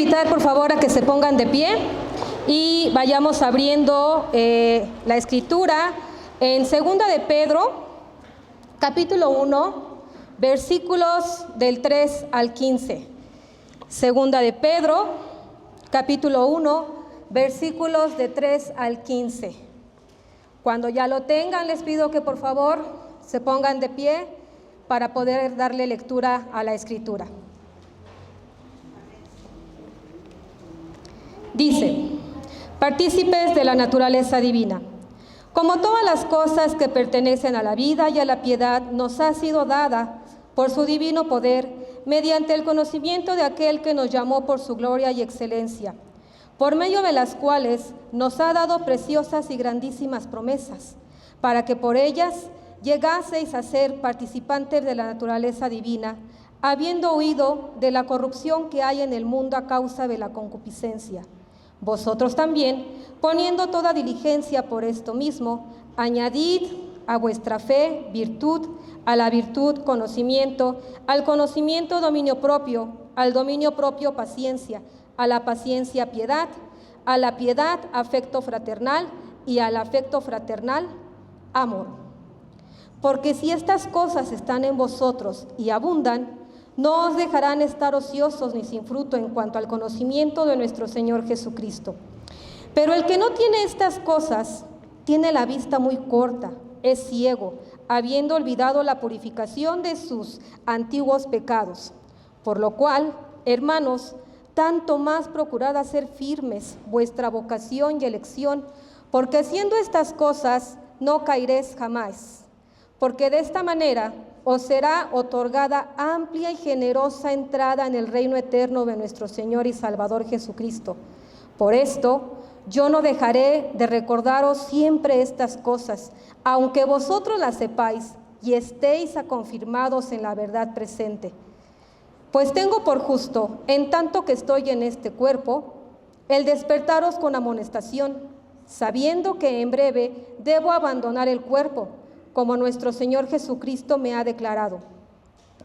invitar por favor a que se pongan de pie y vayamos abriendo la escritura en Segunda de Pedro, capítulo 1, versículos del 3 al 15. Segunda de Pedro, capítulo 1, versículos de 3 al 15. Cuando ya lo tengan, les pido que por favor se pongan de pie para poder darle lectura a la escritura. Dice: partícipes de la naturaleza divina. Como todas las cosas que pertenecen a la vida y a la piedad nos ha sido dada por su divino poder, mediante el conocimiento de aquel que nos llamó por su gloria y excelencia, por medio de las cuales nos ha dado preciosas y grandísimas promesas, para que por ellas llegaseis a ser participantes de la naturaleza divina, habiendo huido de la corrupción que hay en el mundo a causa de la concupiscencia. Vosotros también, poniendo toda diligencia por esto mismo, añadid a vuestra fe virtud, a la virtud conocimiento, al conocimiento dominio propio, al dominio propio paciencia, a la paciencia piedad, a la piedad afecto fraternal y al afecto fraternal amor. Porque si estas cosas están en vosotros y abundan, no os dejarán estar ociosos ni sin fruto en cuanto al conocimiento de nuestro Señor Jesucristo. Pero el que no tiene estas cosas tiene la vista muy corta, es ciego, habiendo olvidado la purificación de sus antiguos pecados. Por lo cual, hermanos, tanto más procurad hacer firmes vuestra vocación y elección, porque haciendo estas cosas no caeréis jamás. Porque de esta manera os será otorgada amplia y generosa entrada en el reino eterno de nuestro Señor y Salvador Jesucristo. Por esto, yo no dejaré de recordaros siempre estas cosas, aunque vosotros las sepáis y estéis confirmados en la verdad presente. Pues tengo por justo, en tanto que estoy en este cuerpo, el despertaros con amonestación, sabiendo que en breve debo abandonar el cuerpo, como nuestro Señor Jesucristo me ha declarado.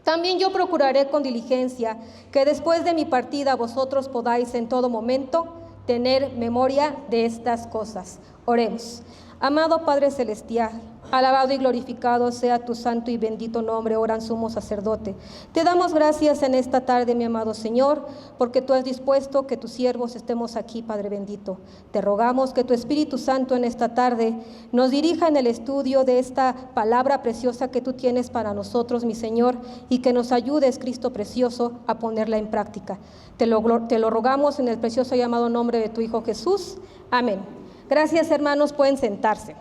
También yo procuraré con diligencia que después de mi partida vosotros podáis en todo momento tener memoria de estas cosas. Oremos. Amado Padre Celestial, alabado y glorificado sea tu santo y bendito nombre, gran sumo sacerdote. Te damos gracias en esta tarde, mi amado Señor, porque tú has dispuesto que tus siervos estemos aquí, Padre bendito. Te rogamos que tu Espíritu Santo en esta tarde nos dirija en el estudio de esta palabra preciosa que tú tienes para nosotros, mi Señor, y que nos ayudes, Cristo precioso, a ponerla en práctica. Te lo rogamos en el precioso y amado nombre de tu Hijo Jesús. Amén. Gracias, hermanos, pueden sentarse.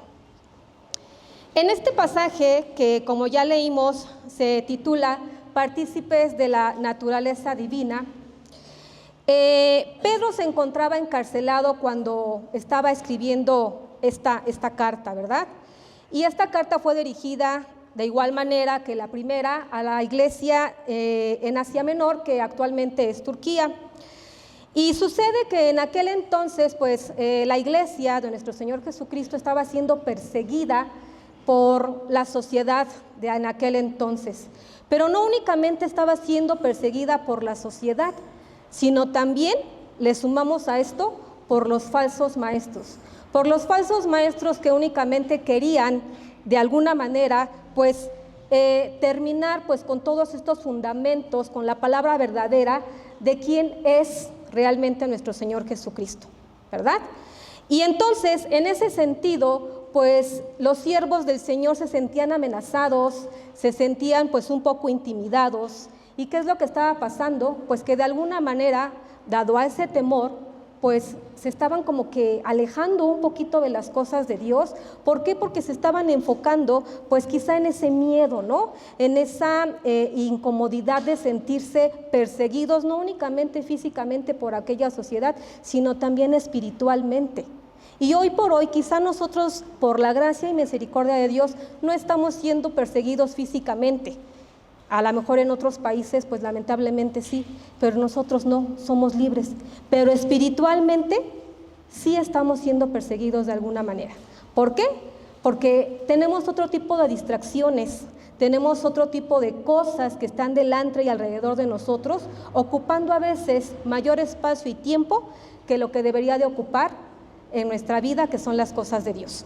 En este pasaje, que como ya leímos, se titula Partícipes de la naturaleza divina, Pedro se encontraba encarcelado cuando estaba escribiendo esta carta, ¿verdad? Y esta carta fue dirigida de igual manera que la primera a la iglesia en Asia Menor, que actualmente es Turquía. Y sucede que en aquel entonces, pues, la iglesia de nuestro Señor Jesucristo estaba siendo perseguida por la sociedad de en aquel entonces. Pero no únicamente estaba siendo perseguida por la sociedad, sino también, le sumamos a esto, por los falsos maestros. Por los falsos maestros que únicamente querían, de alguna manera, pues, terminar pues con todos estos fundamentos, con la palabra verdadera de quién es realmente nuestro Señor Jesucristo, ¿verdad? Y entonces, en ese sentido, pues los siervos del Señor se sentían amenazados, se sentían pues un poco intimidados. ¿Y qué es lo que estaba pasando? Pues que de alguna manera, dado a ese temor, pues se estaban como que alejando un poquito de las cosas de Dios. ¿Por qué? Porque se estaban enfocando pues quizá en ese miedo, ¿no? En esa incomodidad de sentirse perseguidos, no únicamente físicamente por aquella sociedad, sino también espiritualmente. Y hoy por hoy, quizá nosotros, por la gracia y misericordia de Dios, no estamos siendo perseguidos físicamente. A lo mejor en otros países, pues lamentablemente sí, pero nosotros no, somos libres. Pero espiritualmente sí estamos siendo perseguidos de alguna manera. ¿Por qué? Porque tenemos otro tipo de distracciones, tenemos otro tipo de cosas que están delante y alrededor de nosotros, ocupando a veces mayor espacio y tiempo que lo que debería de ocupar en nuestra vida, que son las cosas de Dios,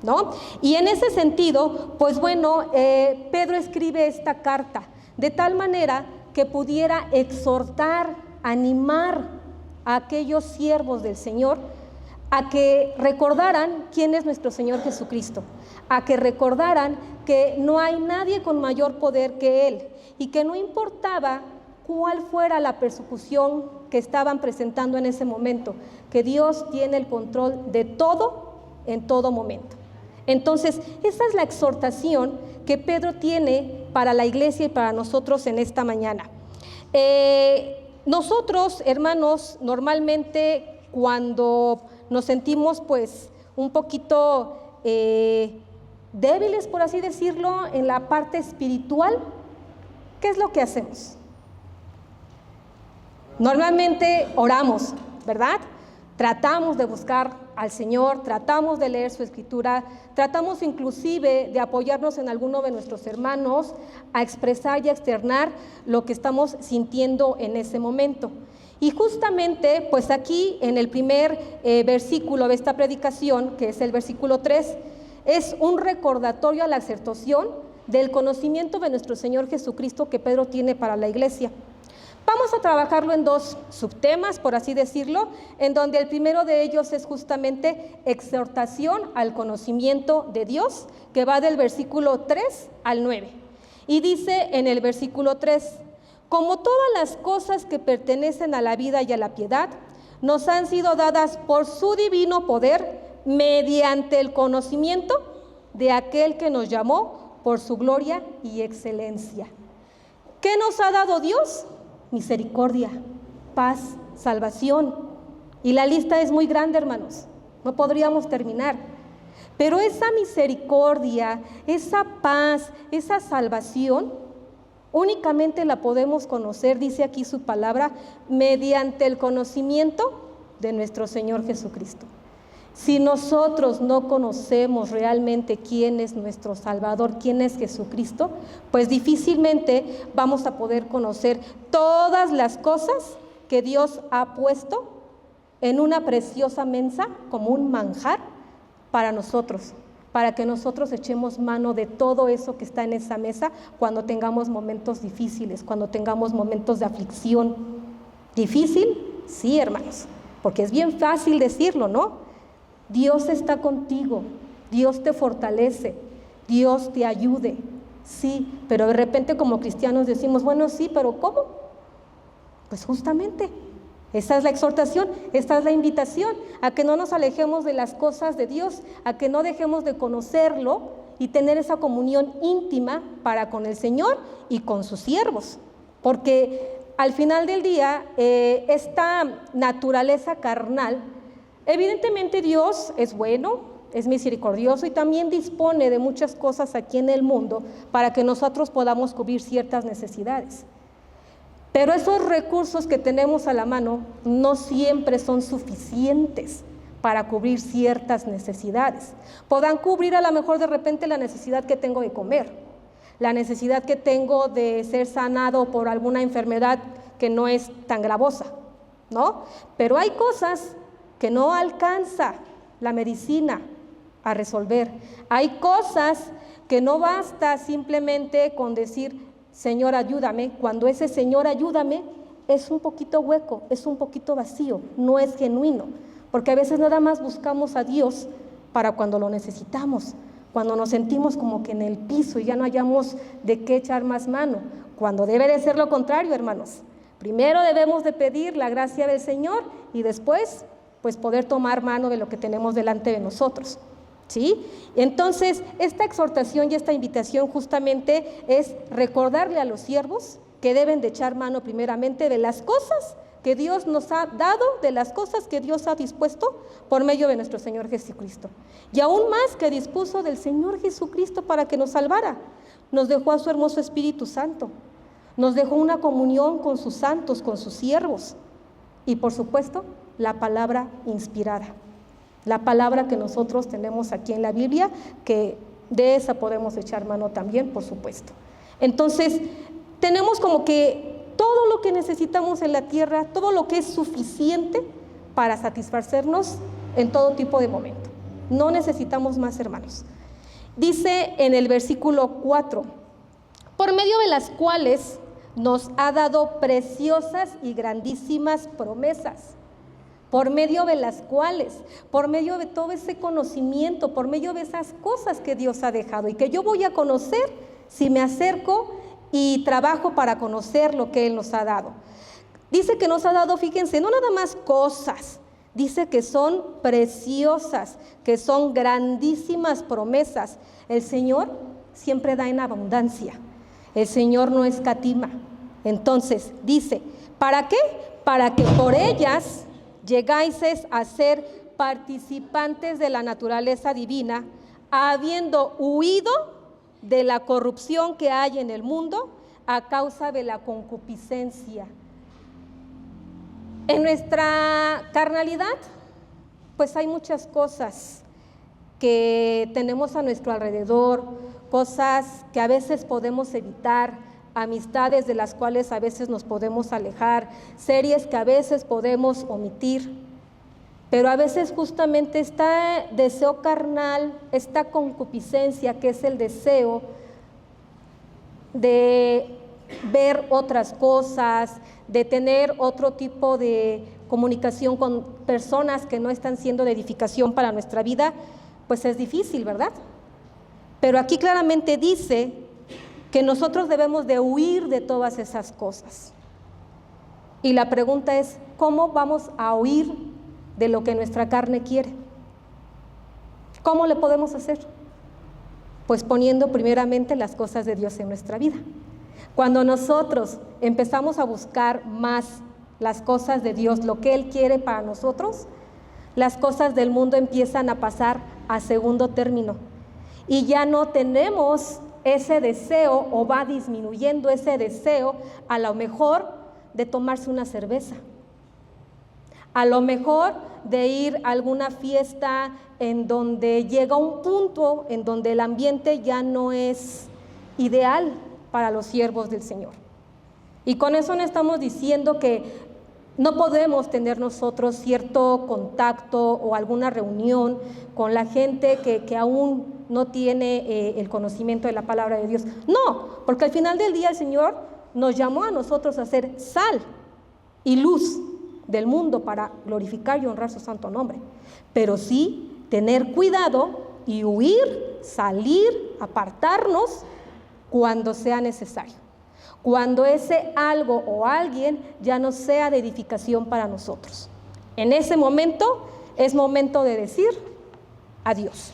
¿no? Y en ese sentido, pues bueno, Pedro escribe esta carta de tal manera que pudiera exhortar, animar a aquellos siervos del Señor a que recordaran quién es nuestro Señor Jesucristo, a que recordaran que no hay nadie con mayor poder que Él y que no importaba cuál fuera la persecución que estaban presentando en ese momento, que Dios tiene el control de todo en todo momento. Entonces, esa es la exhortación que Pedro tiene para la iglesia y para nosotros en esta mañana. Nosotros, hermanos, normalmente cuando nos sentimos pues un poquito débiles, por así decirlo, en la parte espiritual, ¿qué es lo que hacemos? Normalmente oramos, ¿verdad? Tratamos de buscar al Señor, tratamos de leer su Escritura, tratamos inclusive de apoyarnos en alguno de nuestros hermanos a expresar y a externar lo que estamos sintiendo en ese momento. Y justamente, pues aquí en el primer versículo de esta predicación, que es el versículo 3, es un recordatorio a la exhortación del conocimiento de nuestro Señor Jesucristo que Pedro tiene para la iglesia. Vamos a trabajarlo en dos subtemas, por así decirlo, en donde el primero de ellos es justamente exhortación al conocimiento de Dios, que va del versículo 3 al 9. Y dice en el versículo 3, como todas las cosas que pertenecen a la vida y a la piedad, nos han sido dadas por su divino poder mediante el conocimiento de aquel que nos llamó por su gloria y excelencia. ¿Qué nos ha dado Dios? Misericordia, paz, salvación. Y la lista es muy grande, hermanos. No podríamos terminar. Pero esa misericordia, esa paz, esa salvación, únicamente la podemos conocer, dice aquí su palabra, mediante el conocimiento de nuestro Señor Jesucristo. Si nosotros no conocemos realmente quién es nuestro Salvador, quién es Jesucristo, pues difícilmente vamos a poder conocer todas las cosas que Dios ha puesto en una preciosa mesa como un manjar para nosotros, para que nosotros echemos mano de todo eso que está en esa mesa cuando tengamos momentos difíciles, cuando tengamos momentos de aflicción. ¿Difícil? Sí, hermanos, porque es bien fácil decirlo, ¿no? Dios está contigo, Dios te fortalece, Dios te ayude, sí, pero de repente como cristianos decimos, bueno, sí, pero ¿cómo? Pues justamente, esta es la exhortación, esta es la invitación, a que no nos alejemos de las cosas de Dios, a que no dejemos de conocerlo y tener esa comunión íntima para con el Señor y con sus siervos, porque al final del día, esta naturaleza carnal, evidentemente Dios es bueno, es misericordioso y también dispone de muchas cosas aquí en el mundo para que nosotros podamos cubrir ciertas necesidades. Pero esos recursos que tenemos a la mano no siempre son suficientes para cubrir ciertas necesidades. Podrán cubrir a lo mejor de repente la necesidad que tengo de comer, la necesidad que tengo de ser sanado por alguna enfermedad que no es tan gravosa, ¿no? Pero hay cosas que no alcanza la medicina a resolver. Hay cosas que no basta simplemente con decir, Señor, ayúdame, cuando ese Señor, ayúdame, es un poquito hueco, es un poquito vacío, no es genuino, porque a veces nada más buscamos a Dios para cuando lo necesitamos, cuando nos sentimos como que en el piso y ya no hayamos de qué echar más mano, cuando debe de ser lo contrario, hermanos. Primero debemos de pedir la gracia del Señor y después pues poder tomar mano de lo que tenemos delante de nosotros, ¿sí? Entonces, esta exhortación y esta invitación justamente es recordarle a los siervos que deben de echar mano primeramente de las cosas que Dios nos ha dado, de las cosas que Dios ha dispuesto por medio de nuestro Señor Jesucristo. Y aún más que dispuso del Señor Jesucristo para que nos salvara, nos dejó a su hermoso Espíritu Santo, nos dejó una comunión con sus santos, con sus siervos, y por supuesto, la palabra inspirada, la palabra que nosotros tenemos aquí en la Biblia, que de esa podemos echar mano también, por supuesto. Entonces, tenemos como que todo lo que necesitamos en la tierra, todo lo que es suficiente para satisfacernos en todo tipo de momento. No necesitamos más, hermanos. Dice en el versículo 4, por medio de las cuales nos ha dado preciosas y grandísimas promesas. Por medio de las cuales, por medio de todo ese conocimiento, por medio de esas cosas que Dios ha dejado y que yo voy a conocer si me acerco y trabajo para conocer lo que Él nos ha dado. Dice que nos ha dado, fíjense, no nada más cosas, dice que son preciosas, que son grandísimas promesas. El Señor siempre da en abundancia, el Señor no escatima. Entonces dice, ¿para qué? Para que por ellas llegáis a ser participantes de la naturaleza divina, habiendo huido de la corrupción que hay en el mundo a causa de la concupiscencia. En nuestra carnalidad, pues hay muchas cosas que tenemos a nuestro alrededor, cosas que a veces podemos evitar, amistades de las cuales a veces nos podemos alejar, series que a veces podemos omitir, pero a veces justamente este deseo carnal, esta concupiscencia que es el deseo de ver otras cosas, de tener otro tipo de comunicación con personas que no están siendo de edificación para nuestra vida, pues es difícil, ¿verdad? Pero aquí claramente dice que nosotros debemos de huir de todas esas cosas. Y la pregunta es, ¿cómo vamos a huir de lo que nuestra carne quiere? ¿Cómo le podemos hacer? Pues poniendo primeramente las cosas de Dios en nuestra vida. Cuando nosotros empezamos a buscar más las cosas de Dios, lo que Él quiere para nosotros, las cosas del mundo empiezan a pasar a segundo término. Y ya no tenemos ese deseo, o va disminuyendo ese deseo, a lo mejor de tomarse una cerveza, a lo mejor de ir a alguna fiesta en donde llega un punto en donde el ambiente ya no es ideal para los siervos del Señor. Y con eso no estamos diciendo que no podemos tener nosotros cierto contacto o alguna reunión con la gente que aún no tiene el conocimiento de la palabra de Dios. No, porque al final del día el Señor nos llamó a nosotros a ser sal y luz del mundo para glorificar y honrar su santo nombre. Pero sí tener cuidado y huir, salir, apartarnos cuando sea necesario. Cuando ese algo o alguien ya no sea de edificación para nosotros. En ese momento es momento de decir adiós.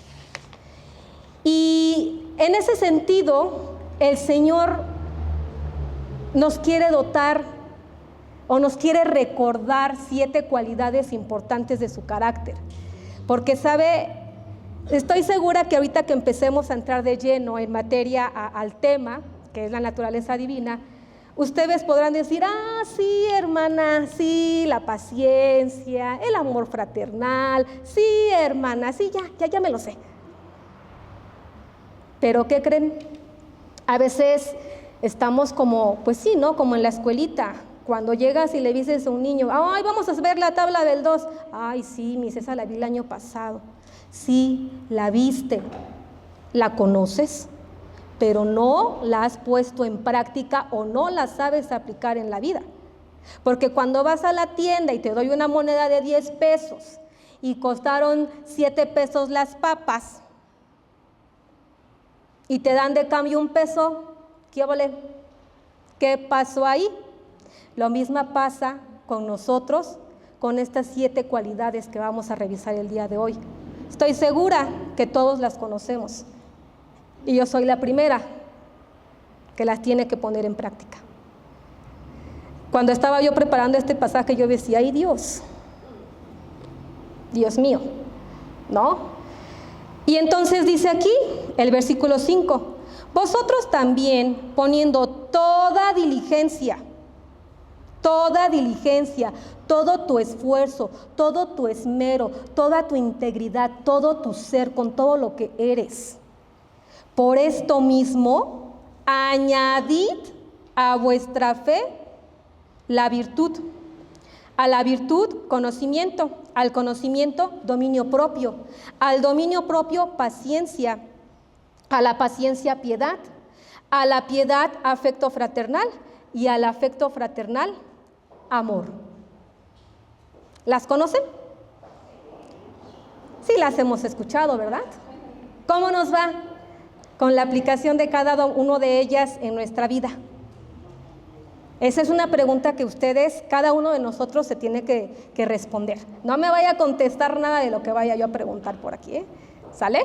Y en ese sentido, el Señor nos quiere dotar o nos quiere recordar 7 cualidades importantes de su carácter. Porque estoy segura que ahorita que empecemos a entrar de lleno en materia al tema, que es la naturaleza divina, ustedes podrán decir, sí, hermana, sí, la paciencia, el amor fraternal, sí, hermana, sí, ya me lo sé. Pero ¿qué creen? A veces estamos como, pues sí, ¿no? Como en la escuelita, cuando llegas y le dices a un niño, ay, vamos a ver la tabla del 2, ay, sí, mis, esa la vi el año pasado. Sí, la viste, la conoces, pero no la has puesto en práctica o no la sabes aplicar en la vida. Porque cuando vas a la tienda y te doy una moneda de 10 pesos y costaron 7 pesos las papas y te dan de cambio 1 peso, ¿qué pasó ahí? Lo mismo pasa con nosotros, con estas 7 cualidades que vamos a revisar el día de hoy. Estoy segura que todos las conocemos. Y yo soy la primera que las tiene que poner en práctica. Cuando estaba yo preparando este pasaje, yo decía, ay Dios mío, ¿no? Y entonces dice aquí, el versículo 5, vosotros también poniendo toda diligencia, todo tu esfuerzo, todo tu esmero, toda tu integridad, todo tu ser, con todo lo que eres. Por esto mismo, añadid a vuestra fe la virtud, a la virtud conocimiento, al conocimiento dominio propio, al dominio propio paciencia, a la paciencia piedad, a la piedad afecto fraternal y al afecto fraternal amor. ¿Las conocen? Sí, las hemos escuchado, ¿verdad? ¿Cómo nos va con la aplicación de cada una de ellas en nuestra vida? Esa es una pregunta que ustedes, cada uno de nosotros se tiene que responder. No me vaya a contestar nada de lo que vaya yo a preguntar por aquí, ¿eh? ¿Sale?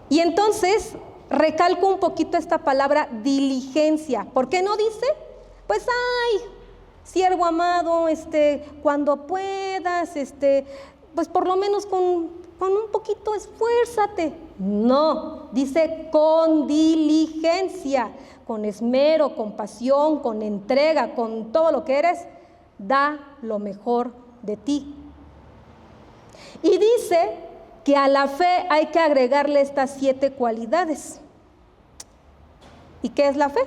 Y entonces recalco un poquito esta palabra diligencia. ¿Por qué no dice? Pues, ay, siervo amado, cuando puedas, pues por lo menos con un poquito esfuérzate. No, dice con diligencia, con esmero, con pasión, con entrega, con todo lo que eres, da lo mejor de ti. Y dice que a la fe hay que agregarle estas 7 cualidades. ¿Y qué es la fe?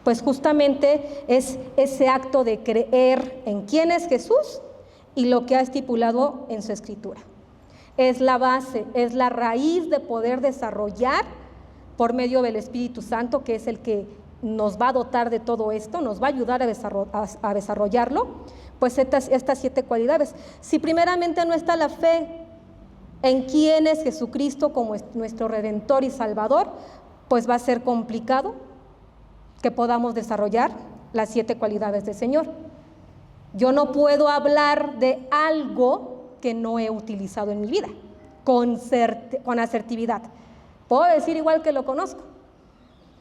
Pues justamente es ese acto de creer en quién es Jesús y lo que ha estipulado en su escritura. Es la base, es la raíz de poder desarrollar por medio del Espíritu Santo, que es el que nos va a dotar de todo esto, nos va a ayudar a desarrollarlo, pues estas 7 cualidades. Si primeramente no está la fe en quién es Jesucristo como nuestro Redentor y Salvador, pues va a ser complicado que podamos desarrollar las 7 cualidades del Señor. Yo no puedo hablar de algo que no he utilizado en mi vida, con asertividad. Puedo decir igual que lo conozco,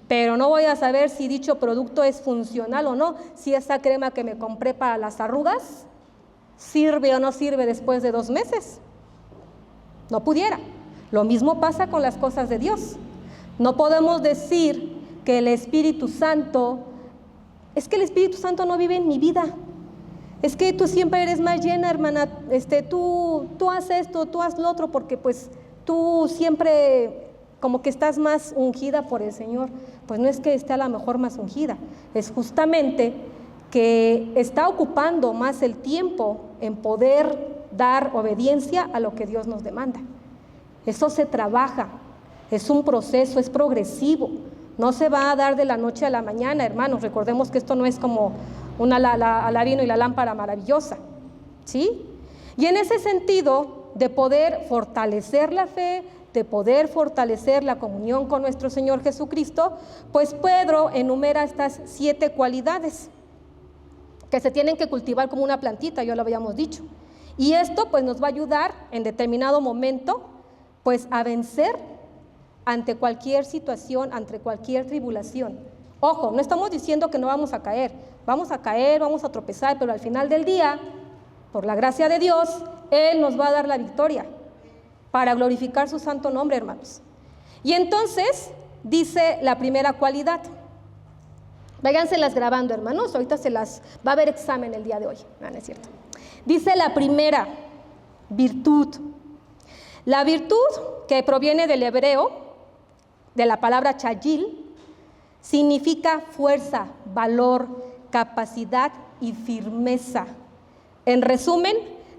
pero no voy a saber si dicho producto es funcional o no, si esa crema que me compré para las arrugas sirve o no sirve después de 2 meses. No pudiera. Lo mismo pasa con las cosas de Dios. No podemos decir que el Espíritu Santo, es que el Espíritu Santo no vive en mi vida. Es que tú siempre eres más llena, hermana, tú haz esto, tú haz lo otro, porque pues tú siempre como que estás más ungida por el Señor. Pues no es que esté a lo mejor más ungida, es justamente que está ocupando más el tiempo en poder dar obediencia a lo que Dios nos demanda. Eso se trabaja, es un proceso, es progresivo, no se va a dar de la noche a la mañana, hermanos. Recordemos que esto no es como un alarido y la lámpara maravillosa, ¿sí? Y en ese sentido, de poder fortalecer la fe, de poder fortalecer la comunión con nuestro Señor Jesucristo, pues Pedro enumera estas 7 cualidades que se tienen que cultivar como una plantita, ya lo habíamos dicho. Y esto pues nos va a ayudar en determinado momento pues a vencer ante cualquier situación, ante cualquier tribulación. Ojo, no estamos diciendo que no vamos a caer, vamos a tropezar, pero al final del día, por la gracia de Dios, Él nos va a dar la victoria para glorificar su santo nombre, hermanos. Y entonces dice la primera cualidad. Váyanselas grabando, hermanos, ahorita va a haber examen el día de hoy. No es cierto. Dice la primera, virtud. La virtud, que proviene del hebreo, de la palabra chayil, significa fuerza, valor, capacidad y firmeza. En resumen,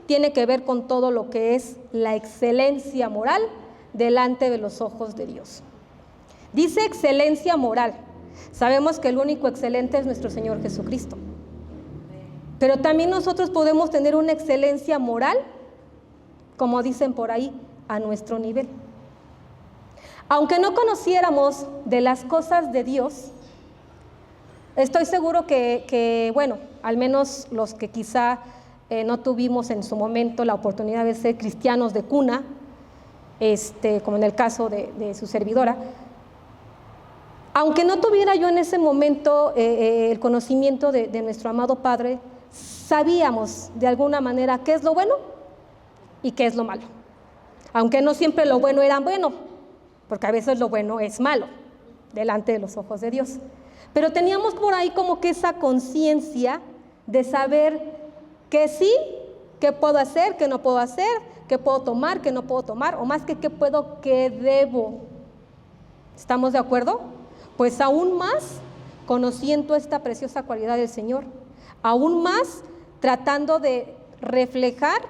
tiene que ver con todo lo que es la excelencia moral delante de los ojos de Dios. Dice excelencia moral. Sabemos que el único excelente es nuestro Señor Jesucristo. Pero también nosotros podemos tener una excelencia moral, como dicen por ahí, a nuestro nivel. Aunque no conociéramos de las cosas de Dios, estoy seguro que bueno, al menos los que quizá no tuvimos en su momento la oportunidad de ser cristianos de cuna, como en el caso de su servidora, aunque no tuviera yo en ese momento el conocimiento de nuestro amado Padre, sabíamos de alguna manera qué es lo bueno y qué es lo malo. Aunque no siempre lo bueno era bueno, porque a veces lo bueno es malo delante de los ojos de Dios. Pero teníamos por ahí como que esa conciencia de saber que sí, qué puedo hacer, qué no puedo hacer, qué puedo tomar, qué no puedo tomar, o más que qué puedo, qué debo ¿Estamos de acuerdo? Pues aún más conociendo esta preciosa cualidad del Señor, aún más tratando de reflejar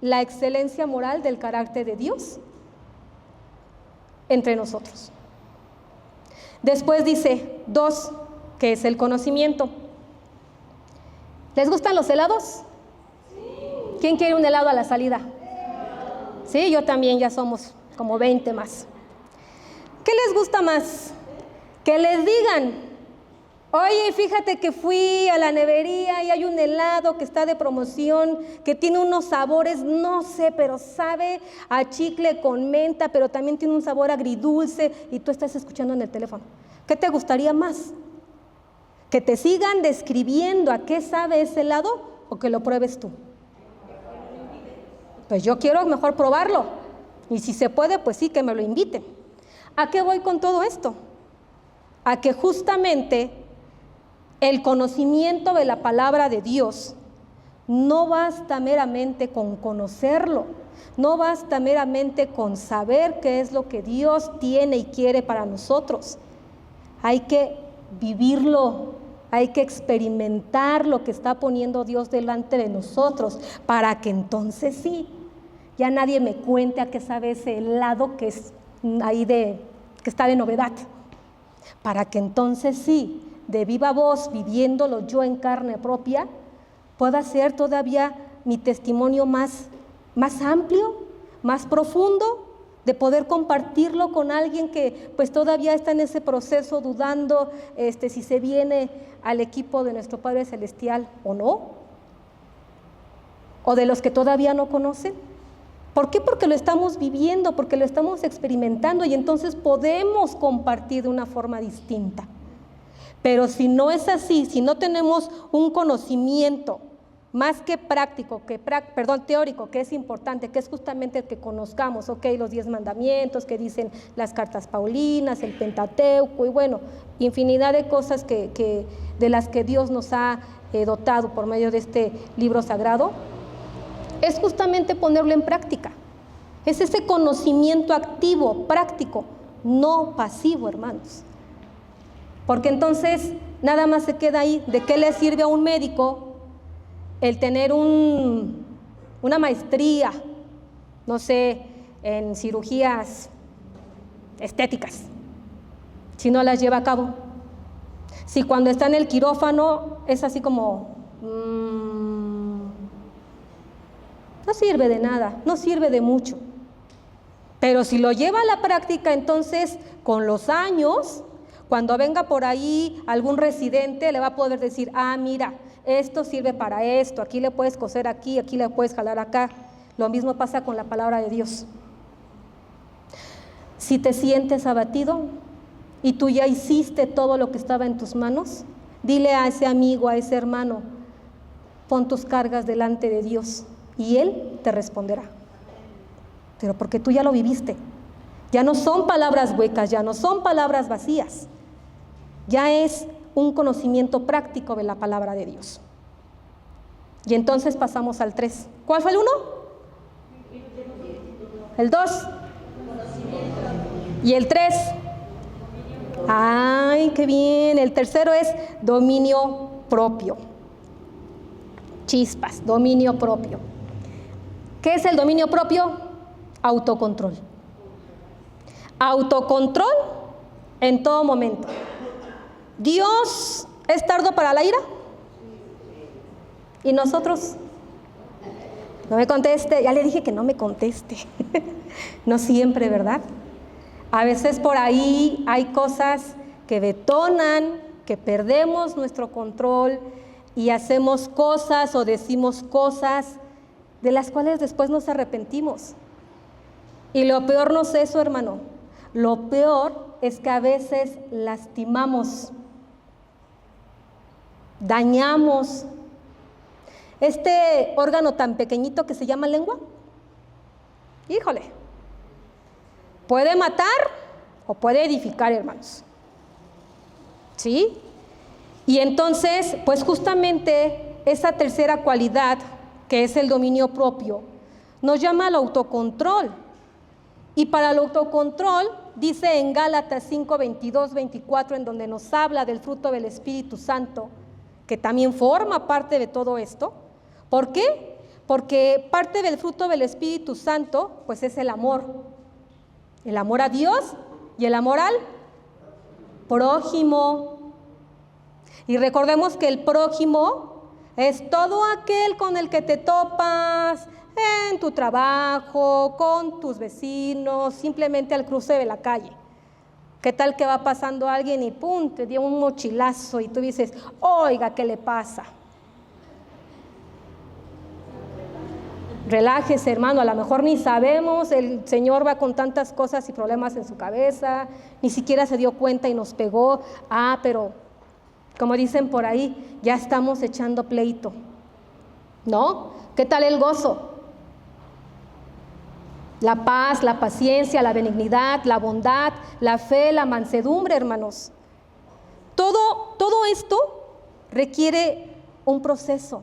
la excelencia moral del carácter de Dios entre nosotros. Después dice 2, que es el conocimiento. ¿Les gustan los helados? ¿Quién quiere un helado a la salida? Sí, yo también, ya somos como 20 más. ¿Qué les gusta más? Que les digan: oye, fíjate que fui a la nevería y hay un helado que está de promoción, que tiene unos sabores, no sé, pero sabe a chicle con menta, pero también tiene un sabor agridulce, y tú estás escuchando en el teléfono. ¿Qué te gustaría más? ¿Que te sigan describiendo a qué sabe ese helado o que lo pruebes tú? Pues yo quiero mejor probarlo, y si se puede, pues sí, que me lo inviten. ¿A qué voy con todo esto? A que justamente el conocimiento de la palabra de Dios no basta meramente con conocerlo, no basta meramente con saber qué es lo que Dios tiene y quiere para nosotros. Hay que vivirlo, hay que experimentar lo que está poniendo Dios delante de nosotros, para que entonces sí, ya nadie me cuente a qué sabe ese helado que es ahí que está de novedad, para que entonces sí, de viva voz, viviéndolo yo en carne propia, pueda ser todavía mi testimonio más amplio, más profundo, de poder compartirlo con alguien que pues todavía está en ese proceso, dudando si se viene al equipo de nuestro Padre Celestial o no, o de los que todavía no conocen. ¿Por qué? Porque lo estamos viviendo, porque lo estamos experimentando, y entonces podemos compartir de una forma distinta. Pero si no es así, si no tenemos un conocimiento más que práctico, teórico, que es importante, que es justamente el que conozcamos, los 10 mandamientos que dicen las cartas paulinas, el Pentateuco, y bueno, infinidad de cosas de las que Dios nos ha dotado por medio de este libro sagrado, es justamente ponerlo en práctica. Es ese conocimiento activo, práctico, no pasivo, hermanos. Porque entonces nada más se queda ahí. ¿De qué le sirve a un médico el tener una maestría, no sé, en cirugías estéticas, si no las lleva a cabo? Si cuando está en el quirófano es así como, no sirve de nada, no sirve de mucho. Pero si lo lleva a la práctica, entonces con los años, cuando venga por ahí algún residente, le va a poder decir: mira, esto sirve para esto, aquí le puedes coser aquí le puedes jalar acá. Lo mismo pasa con la palabra de Dios. Si te sientes abatido y tú ya hiciste todo lo que estaba en tus manos, dile a ese amigo, a ese hermano: pon tus cargas delante de Dios y Él te responderá. Pero porque tú ya lo viviste. Ya no son palabras huecas, ya no son palabras vacías. Ya es un conocimiento práctico de la palabra de Dios. Y entonces pasamos al 3. ¿Cuál fue el 1? El 2. Y el 3. ¡Ay, qué bien! El tercero es dominio propio. Chispas, dominio propio. ¿Qué es el dominio propio? Autocontrol. Autocontrol en todo momento. ¿Dios es tardo para la ira? ¿Y nosotros? No me conteste, ya le dije que no me conteste. No siempre, ¿verdad? A veces por ahí hay cosas que detonan, que perdemos nuestro control y hacemos cosas o decimos cosas de las cuales después nos arrepentimos. Y lo peor no es eso, hermano. Lo peor es que a veces lastimamos, dañamos. Este órgano tan pequeñito que se llama lengua, híjole, puede matar o puede edificar, hermanos. ¿Sí? Y entonces, pues justamente esa tercera cualidad, que es el dominio propio, nos llama al autocontrol. Y para el autocontrol, dice en Gálatas 5, 22, 24, en donde nos habla del fruto del Espíritu Santo, que también forma parte de todo esto. ¿Por qué? Porque parte del fruto del Espíritu Santo, pues es el amor a Dios y el amor al prójimo. Y recordemos que el prójimo es todo aquel con el que te topas en tu trabajo, con tus vecinos, simplemente al cruce de la calle. ¿Qué tal que va pasando alguien y pum, te dio un mochilazo y tú dices, oiga, ¿qué le pasa? Relájese, hermano, a lo mejor ni sabemos, el Señor va con tantas cosas y problemas en su cabeza, ni siquiera se dio cuenta y nos pegó. Pero como dicen por ahí, ya estamos echando pleito, ¿no? ¿Qué tal el gozo? La paz, la paciencia, la benignidad, la bondad, la fe, la mansedumbre, hermanos. Todo esto requiere un proceso.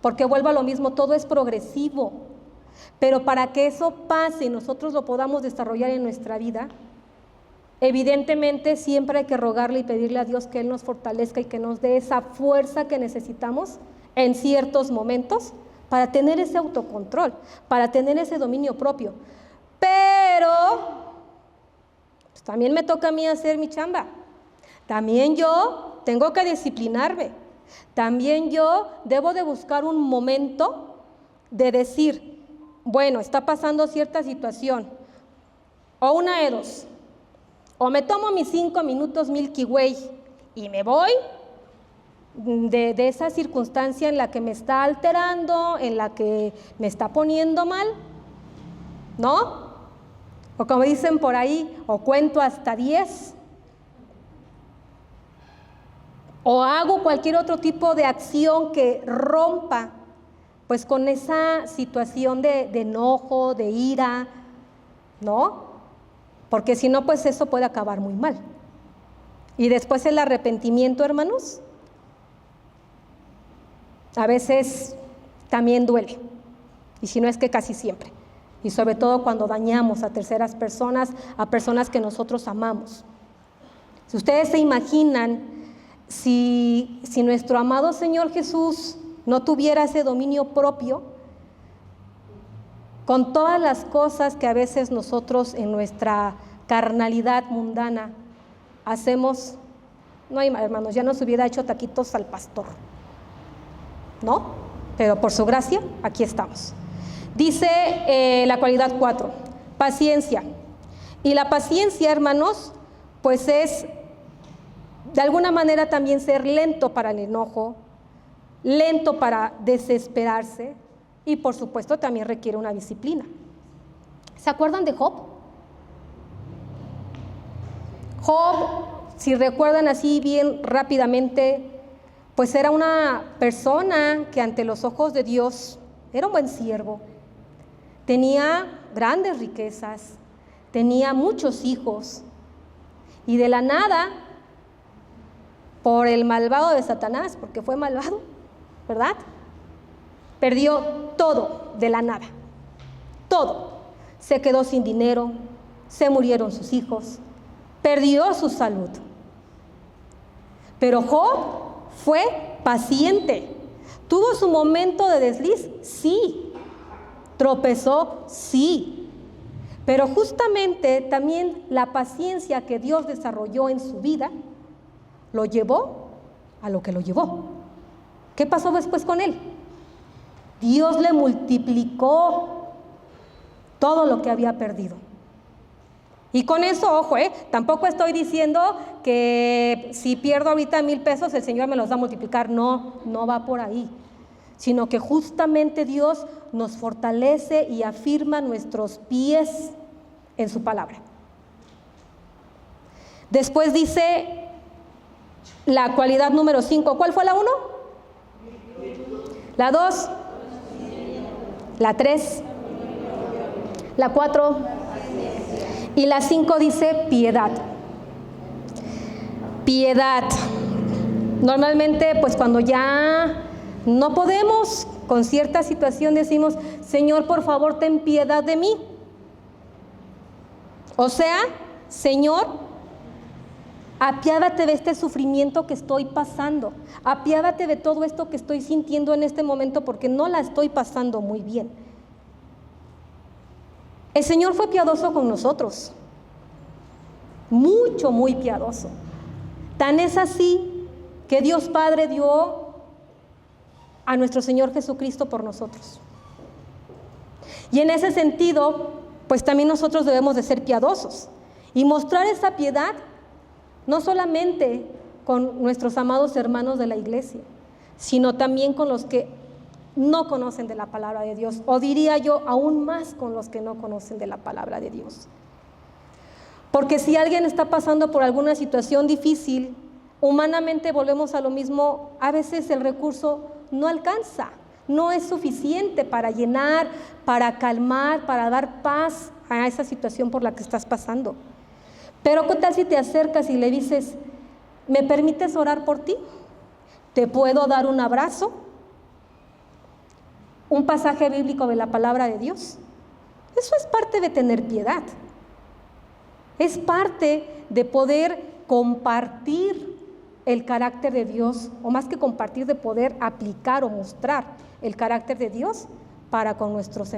Porque vuelvo a lo mismo, todo es progresivo. Pero para que eso pase y nosotros lo podamos desarrollar en nuestra vida, evidentemente siempre hay que rogarle y pedirle a Dios que Él nos fortalezca y que nos dé esa fuerza que necesitamos en ciertos momentos para tener ese autocontrol, para tener ese dominio propio. Pero pues, también me toca a mí hacer mi chamba. También yo tengo que disciplinarme. También yo debo de buscar un momento de decir, bueno, está pasando cierta situación, o una de dos, o me tomo mis 5 minutos Milky Way y me voy de esa circunstancia en la que me está alterando, en la que me está poniendo mal, ¿no? O como dicen por ahí, o cuento hasta 10, o hago cualquier otro tipo de acción que rompa pues con esa situación de enojo, de ira, ¿no? Porque si no, pues eso puede acabar muy mal. Y después el arrepentimiento, hermanos, a veces también duele, y si no es que casi siempre, y sobre todo cuando dañamos a terceras personas, a personas que nosotros amamos. Si ustedes se imaginan, si nuestro amado Señor Jesús no tuviera ese dominio propio, con todas las cosas que a veces nosotros en nuestra carnalidad mundana hacemos, no hay, hermanos, ya nos hubiera hecho taquitos al pastor, ¿no? Pero por su gracia, aquí estamos. Dice la cualidad 4, paciencia. Y la paciencia, hermanos, pues es de alguna manera también ser lento para el enojo, lento para desesperarse, y por supuesto también requiere una disciplina. ¿Se acuerdan de Job? Job, si recuerdan así bien rápidamente, pues era una persona que ante los ojos de Dios era un buen siervo, tenía grandes riquezas, tenía muchos hijos, y de la nada, por el malvado de Satanás, porque fue malvado, ¿verdad? Perdió todo de la nada, todo. Se quedó sin dinero, se murieron sus hijos, perdió su salud. Pero Job fue paciente. ¿Tuvo su momento de desliz? Sí. ¿Tropezó? Sí. Pero justamente también la paciencia que Dios desarrolló en su vida lo llevó a lo que lo llevó. ¿Qué pasó después con él? Dios le multiplicó todo lo que había perdido. Y con eso, ojo, tampoco estoy diciendo que si pierdo ahorita 1,000 pesos, el Señor me los va a multiplicar. No, no va por ahí. Sino que justamente Dios nos fortalece y afirma nuestros pies en su palabra. Después dice la cualidad número 5. ¿Cuál fue la 1? La 2. La 3. La 4. Y la 5 dice piedad. Piedad. Normalmente, pues cuando ya no podemos con cierta situación, decimos, Señor, por favor, ten piedad de mí. O sea, Señor, apiádate de este sufrimiento que estoy pasando, apiádate de todo esto que estoy sintiendo en este momento porque no la estoy pasando muy bien. El Señor fue piadoso con nosotros, mucho, muy piadoso. Tan es así que Dios Padre dio a nuestro Señor Jesucristo por nosotros. Y en ese sentido, pues también nosotros debemos de ser piadosos y mostrar esa piedad no solamente con nuestros amados hermanos de la iglesia, sino también con los que no conocen de la palabra de Dios, o diría yo, aún más con los que no conocen de la palabra de Dios. Porque si alguien está pasando por alguna situación difícil, humanamente volvemos a lo mismo, a veces el recurso no alcanza, no es suficiente para llenar, para calmar, para dar paz a esa situación por la que estás pasando. Pero ¿qué tal si te acercas y le dices, ¿me permites orar por ti? ¿Te puedo dar un abrazo? Un pasaje bíblico de la palabra de Dios. Eso es parte de tener piedad. Es parte de poder compartir el carácter de Dios, o más que compartir, de poder aplicar o mostrar el carácter de Dios para con nuestros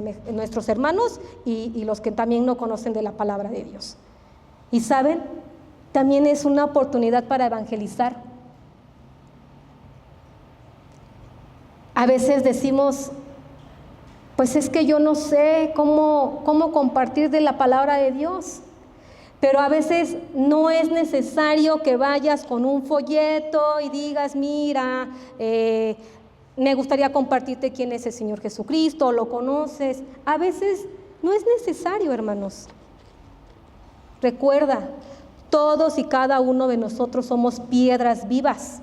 hermanos y los que también no conocen de la palabra de Dios. Y saben, también es una oportunidad para evangelizar. A veces decimos, pues es que yo no sé cómo compartir de la palabra de Dios. Pero a veces no es necesario que vayas con un folleto y digas, mira, me gustaría compartirte quién es el Señor Jesucristo, lo conoces. A veces no es necesario, hermanos. Recuerda, todos y cada uno de nosotros somos piedras vivas.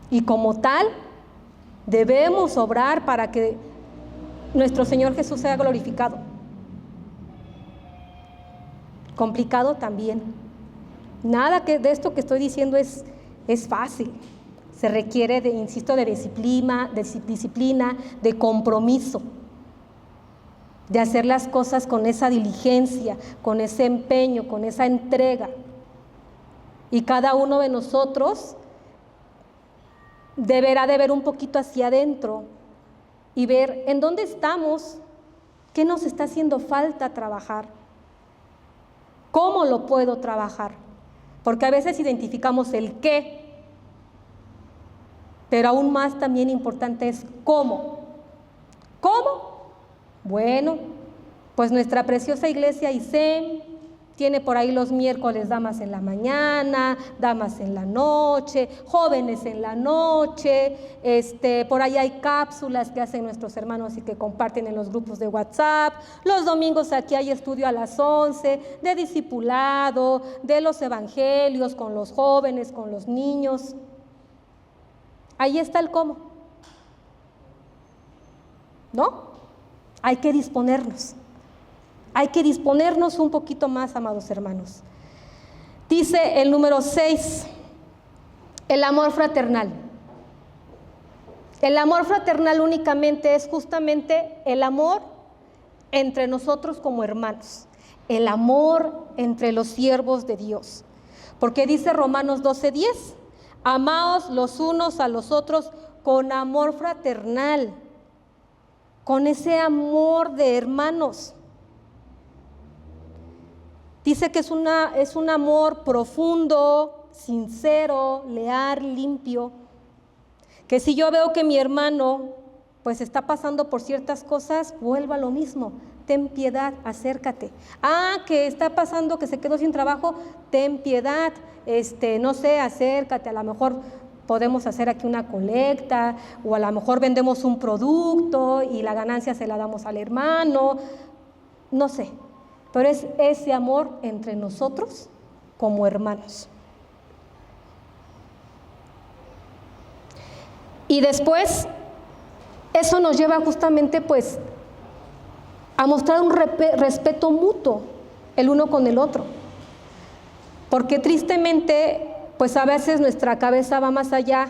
Y como tal, debemos obrar para que nuestro Señor Jesús sea glorificado. Complicado también. Nada de esto que estoy diciendo es fácil. Se requiere de disciplina, de compromiso, de hacer las cosas con esa diligencia, con ese empeño, con esa entrega. Y cada uno de nosotros deberá de ver un poquito hacia adentro y ver en dónde estamos, qué nos está haciendo falta trabajar, cómo lo puedo trabajar, porque a veces identificamos el qué, pero aún más también importante es cómo. ¿Cómo? Bueno, pues nuestra preciosa iglesia ISEM tiene por ahí los miércoles damas en la mañana, damas en la noche, jóvenes en la noche, por ahí hay cápsulas que hacen nuestros hermanos y que comparten en los grupos de WhatsApp. Los domingos aquí hay estudio a las 11 de discipulado, de los evangelios con los jóvenes, con los niños. Ahí está el cómo, ¿no? Hay que disponernos. Hay que disponernos un poquito más, amados hermanos. Dice el número 6, el amor fraternal. El amor fraternal únicamente es justamente el amor entre nosotros como hermanos, el amor entre los siervos de Dios. Porque dice Romanos 12:10, amaos los unos a los otros con amor fraternal, con ese amor de hermanos. Dice que es un amor profundo, sincero, leal, limpio. Que si yo veo que mi hermano pues está pasando por ciertas cosas, vuelva a lo mismo. Ten piedad, acércate. Que está pasando, que se quedó sin trabajo, ten piedad, no sé, acércate. A lo mejor podemos hacer aquí una colecta, o a lo mejor vendemos un producto y la ganancia se la damos al hermano, no sé. Pero es ese amor entre nosotros como hermanos. Y después, eso nos lleva justamente pues a mostrar un respeto mutuo el uno con el otro. Porque tristemente, pues a veces nuestra cabeza va más allá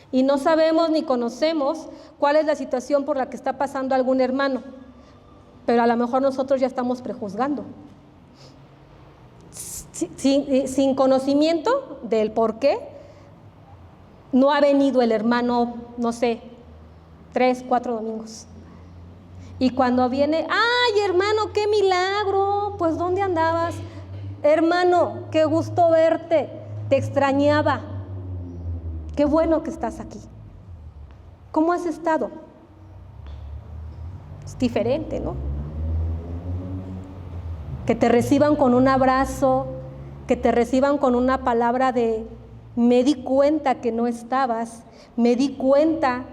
y no sabemos ni conocemos cuál es la situación por la que está pasando algún hermano. pero a lo mejor nosotros ya estamos prejuzgando. Sin conocimiento del por qué, no ha venido el hermano, no sé, 3, 4 domingos. Y cuando viene, ¡ay, hermano, qué milagro! Pues, ¿dónde andabas? Hermano, qué gusto verte, te extrañaba. Qué bueno que estás aquí. ¿Cómo has estado? Es diferente, ¿no? Que te reciban con un abrazo, que te reciban con una palabra de me di cuenta que no estabas, me di cuenta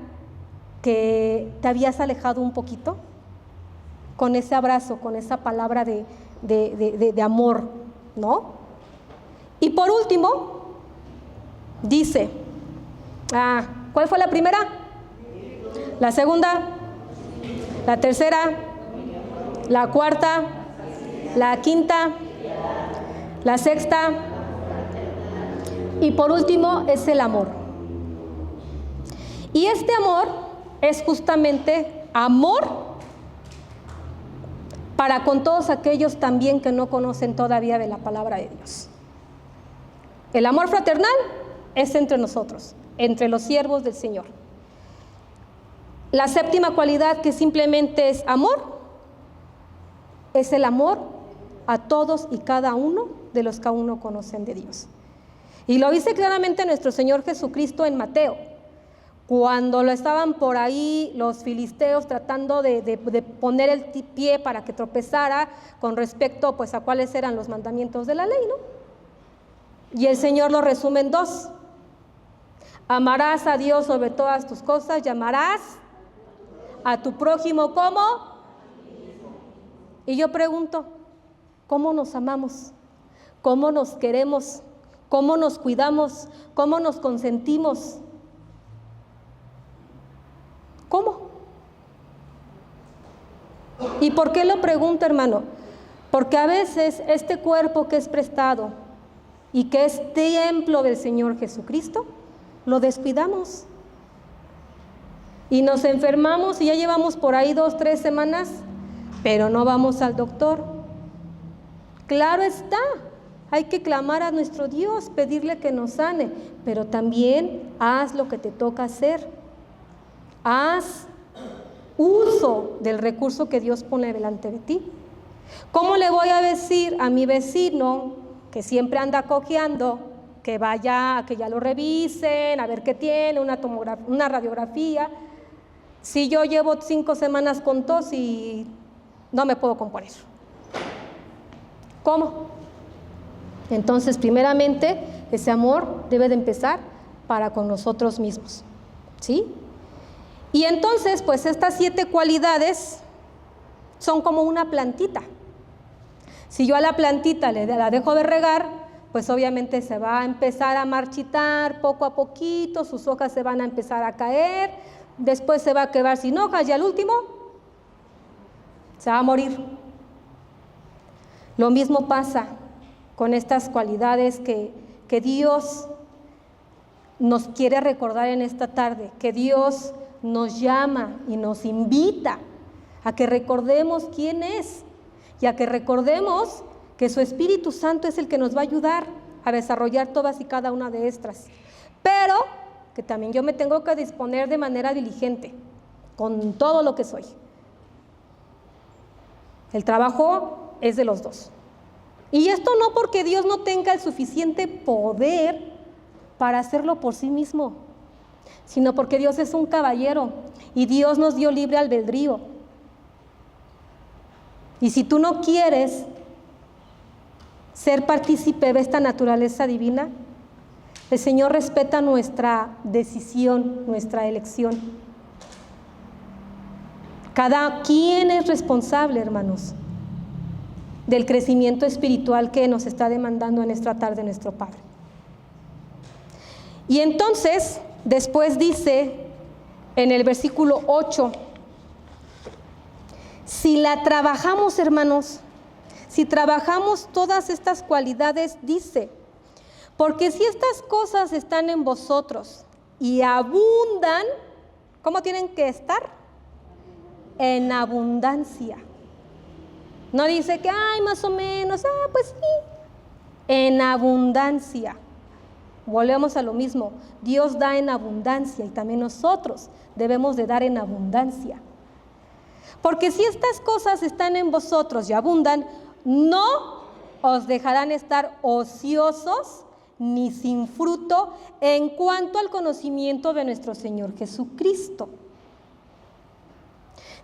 que te habías alejado un poquito, con ese abrazo, con esa palabra de amor, ¿no? Y por último, dice, ¿cuál fue la primera? La segunda, la tercera, la cuarta, la quinta, la sexta, y por último es el amor. Y este amor es justamente amor para con todos aquellos también que no conocen todavía de la palabra de Dios. El amor fraternal es entre nosotros, entre los siervos del Señor. La séptima cualidad, que simplemente es amor, es el amor a todos y cada uno de los que aún no conocen de Dios. Y lo dice claramente nuestro Señor Jesucristo en Mateo, cuando lo estaban por ahí los filisteos tratando de poner el pie para que tropezara con respecto pues a cuáles eran los mandamientos de la ley, ¿no? Y el Señor lo resume en 2. Amarás a Dios sobre todas tus cosas y amarás a tu prójimo como. Y yo pregunto, ¿cómo nos amamos? ¿Cómo nos queremos? ¿Cómo nos cuidamos? ¿Cómo nos consentimos? ¿Cómo? ¿Y por qué lo pregunto, hermano? Porque a veces este cuerpo que es prestado y que es templo del Señor Jesucristo, lo descuidamos. Y nos enfermamos y ya llevamos por ahí 2, 3 semanas, pero no vamos al doctor. Claro está, hay que clamar a nuestro Dios, pedirle que nos sane, pero también haz lo que te toca hacer. Haz uso del recurso que Dios pone delante de ti. ¿Cómo le voy a decir a mi vecino que siempre anda cojeando que vaya, que ya lo revisen, a ver qué tiene, una radiografía, si yo llevo 5 semanas con tos y no me puedo componer? ¿Cómo? Entonces, primeramente, ese amor debe de empezar para con nosotros mismos, ¿sí? Y entonces, pues estas 7 cualidades son como una plantita. Si yo a la plantita la dejo de regar, pues obviamente se va a empezar a marchitar poco a poquito, sus hojas se van a empezar a caer, después se va a quedar sin hojas y al último se va a morir. Lo mismo pasa con estas cualidades que Dios nos quiere recordar en esta tarde, que Dios nos llama y nos invita a que recordemos quién es y a que recordemos que su Espíritu Santo es el que nos va a ayudar a desarrollar todas y cada una de estas, pero que también yo me tengo que disponer de manera diligente con todo lo que soy. El trabajo es de los dos. Y esto no porque Dios no tenga el suficiente poder para hacerlo por sí mismo, sino porque Dios es un caballero y Dios nos dio libre albedrío. Y si tú no quieres ser partícipe de esta naturaleza divina, el Señor respeta nuestra decisión, nuestra elección. Cada quien es responsable, hermanos, del crecimiento espiritual que nos está demandando en esta tarde nuestro Padre. Y entonces, después dice en el versículo 8, si la trabajamos, hermanos, si trabajamos todas estas cualidades, dice, porque si estas cosas están en vosotros y abundan, ¿cómo tienen que estar? En abundancia. No dice que, ay, más o menos, pues sí. En abundancia. Volvemos a lo mismo. Dios da en abundancia y también nosotros debemos de dar en abundancia. Porque si estas cosas están en vosotros y abundan, no os dejarán estar ociosos ni sin fruto en cuanto al conocimiento de nuestro Señor Jesucristo.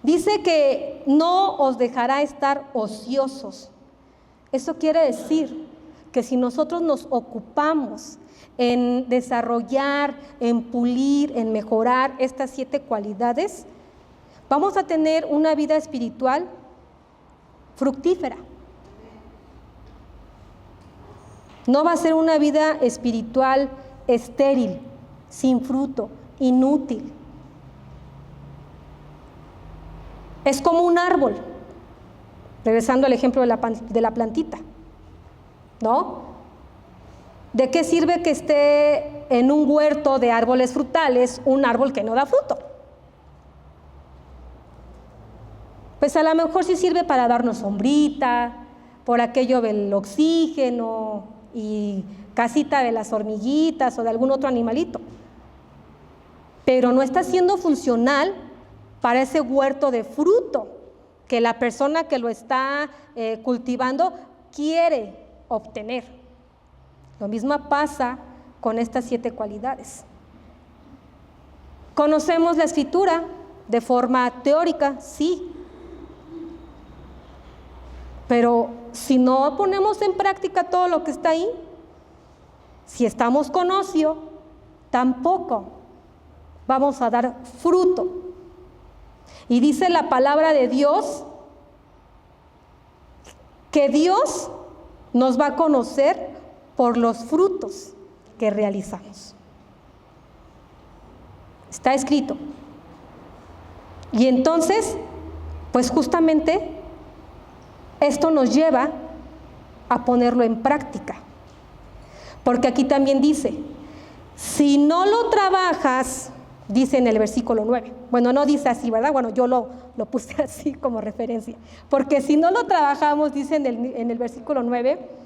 Dice que no os dejará estar ociosos. Eso quiere decir que si nosotros nos ocupamos en desarrollar, en pulir, en mejorar estas 7 cualidades, vamos a tener una vida espiritual fructífera. No va a ser una vida espiritual estéril, sin fruto, inútil. Es como un árbol, regresando al ejemplo de la plantita, ¿no? ¿De qué sirve que esté en un huerto de árboles frutales un árbol que no da fruto? Pues a lo mejor sí sirve para darnos sombrita, por aquello del oxígeno y casita de las hormiguitas o de algún otro animalito. Pero no está siendo funcional para ese huerto de fruto que la persona que lo está cultivando quiere obtener. Lo mismo pasa con estas 7 cualidades. ¿Conocemos la Escritura de forma teórica? Sí. Pero si no ponemos en práctica todo lo que está ahí, si estamos con ocio, tampoco vamos a dar fruto. Y dice la palabra de Dios que Dios nos va a conocer por los frutos que realizamos. Está escrito. Y entonces, pues justamente esto nos lleva a ponerlo en práctica. Porque aquí también dice, si no lo trabajas, dice en el versículo 9. Bueno, no dice así, ¿verdad? Bueno, yo lo puse así como referencia. Porque si no lo trabajamos, dice en el versículo 9,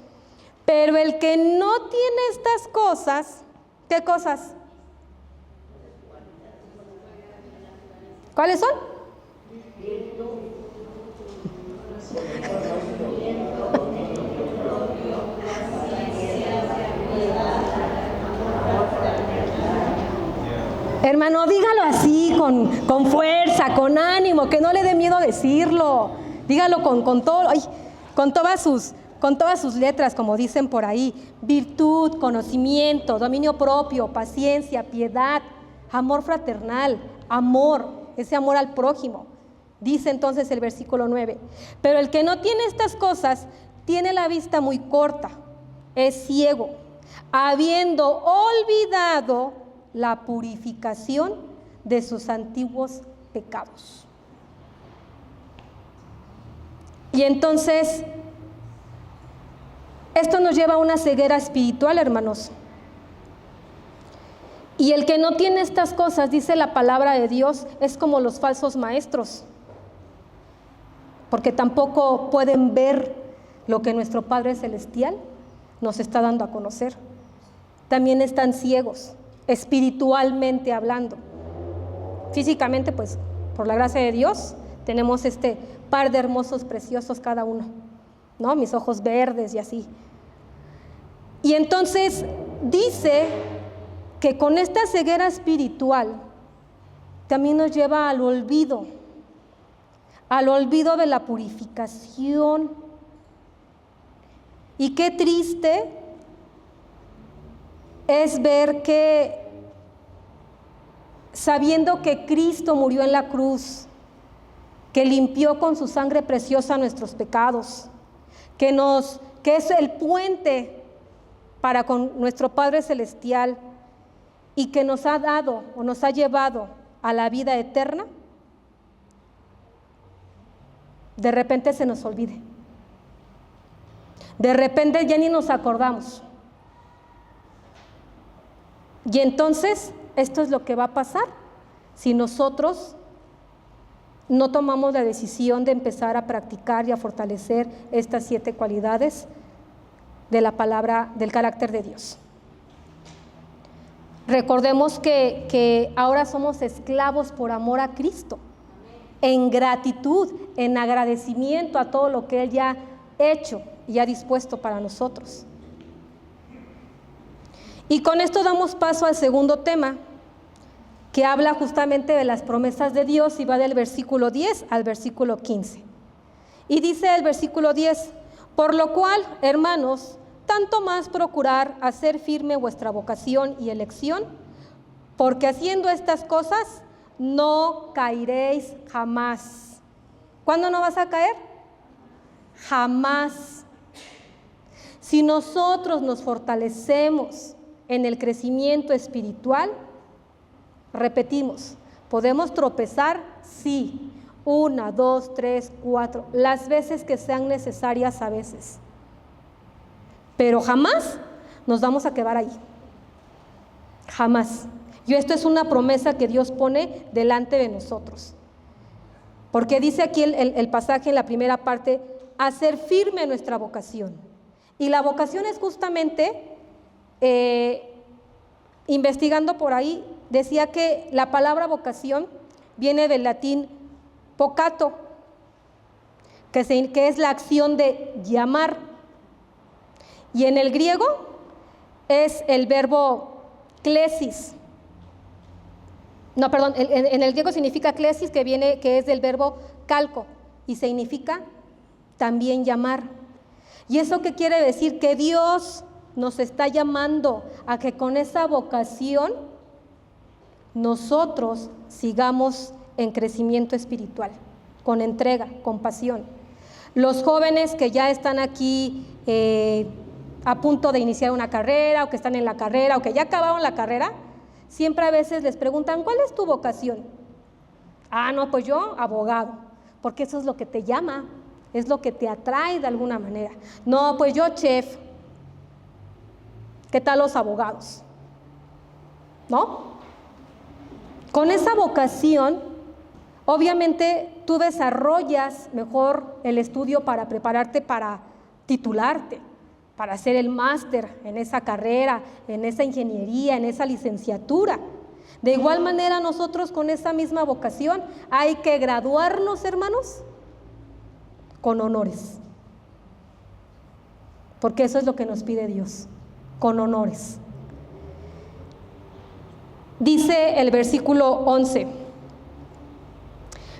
pero el que no tiene estas cosas, ¿qué cosas? ¿Cuáles son? Hermano, dígalo así, con fuerza, con ánimo, que no le dé miedo decirlo. Dígalo con todas sus letras, como dicen por ahí. Virtud, conocimiento, dominio propio, paciencia, piedad, amor fraternal, amor, ese amor al prójimo. Dice entonces el versículo 9, pero el que no tiene estas cosas tiene la vista muy corta, es ciego, habiendo olvidado la purificación de sus antiguos pecados. Y entonces, esto nos lleva a una ceguera espiritual, hermanos. Y el que no tiene estas cosas, dice la palabra de Dios, es como los falsos maestros, porque tampoco pueden ver lo que nuestro Padre Celestial nos está dando a conocer. También están ciegos, espiritualmente hablando. Físicamente, pues, por la gracia de Dios, tenemos este par de hermosos, preciosos cada uno, ¿no? Mis ojos verdes y así. Y entonces dice que con esta ceguera espiritual también nos lleva al olvido de la purificación. Y qué triste es ver que, sabiendo que Cristo murió en la cruz, que limpió con su sangre preciosa nuestros pecados, que es el puente para con nuestro Padre Celestial y que nos ha dado o nos ha llevado a la vida eterna, de repente se nos olvide. De repente ya ni nos acordamos. Y entonces, esto es lo que va a pasar si nosotros no tomamos la decisión de empezar a practicar y a fortalecer estas 7 cualidades de la palabra, del carácter de Dios. Recordemos que ahora somos esclavos por amor a Cristo, en gratitud, en agradecimiento a todo lo que Él ya ha hecho y ha dispuesto para nosotros. Y con esto damos paso al segundo tema, que habla justamente de las promesas de Dios y va del versículo 10 al versículo 15. Y dice el versículo 10, por lo cual, hermanos, tanto más procurar hacer firme vuestra vocación y elección, porque haciendo estas cosas no caeréis jamás. ¿Cuándo no vas a caer? Jamás. Si nosotros nos fortalecemos en el crecimiento espiritual, repetimos, ¿podemos tropezar? Sí. 1, 2, 3, 4, las veces que sean necesarias a veces. Pero jamás nos vamos a quedar ahí. Jamás. Y esto es una promesa que Dios pone delante de nosotros. Porque dice aquí el pasaje en la primera parte, hacer firme nuestra vocación. Y la vocación es justamente, investigando por ahí, decía que la palabra vocación viene del latín vocato, que es la acción de llamar. Y en el griego es el verbo klesis. No, perdón, en el griego significa klesis, que es del verbo calco, y significa también llamar. ¿Y eso qué quiere decir? Que Dios nos está llamando a que con esa vocación nosotros sigamos en crecimiento espiritual, con entrega, con pasión. Los jóvenes que ya están aquí a punto de iniciar una carrera, o que están en la carrera, o que ya acabaron la carrera, siempre a veces les preguntan, ¿cuál es tu vocación? Ah, no, pues yo, abogado, porque eso es lo que te llama, es lo que te atrae de alguna manera. No, pues yo, chef. ¿Qué tal los abogados? ¿No? Con esa vocación, obviamente tú desarrollas mejor el estudio para prepararte para titularte, para hacer el máster en esa carrera, en esa ingeniería, en esa licenciatura. De igual manera nosotros con esa misma vocación hay que graduarnos, hermanos, con honores. Porque eso es lo que nos pide Dios, con honores. Dice el versículo 11,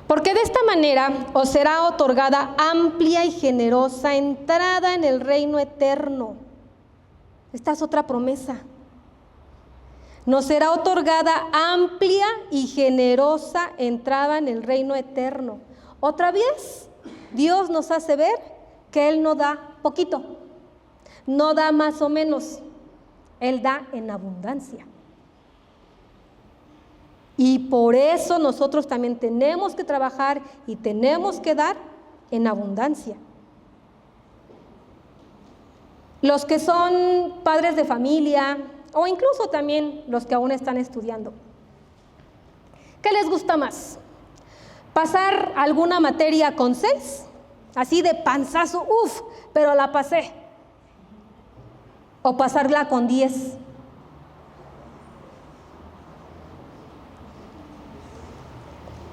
porque de esta manera os será otorgada amplia y generosa entrada en el reino eterno. Esta es otra promesa. Nos será otorgada amplia y generosa entrada en el reino eterno. Otra vez, Dios nos hace ver que Él no da poquito, no da más o menos, Él da en abundancia. Y por eso nosotros también tenemos que trabajar y tenemos que dar en abundancia. Los que son padres de familia o incluso también los que aún están estudiando, ¿qué les gusta más? ¿Pasar alguna materia con 6? Así de panzazo, pero la pasé. ¿O pasarla con 10?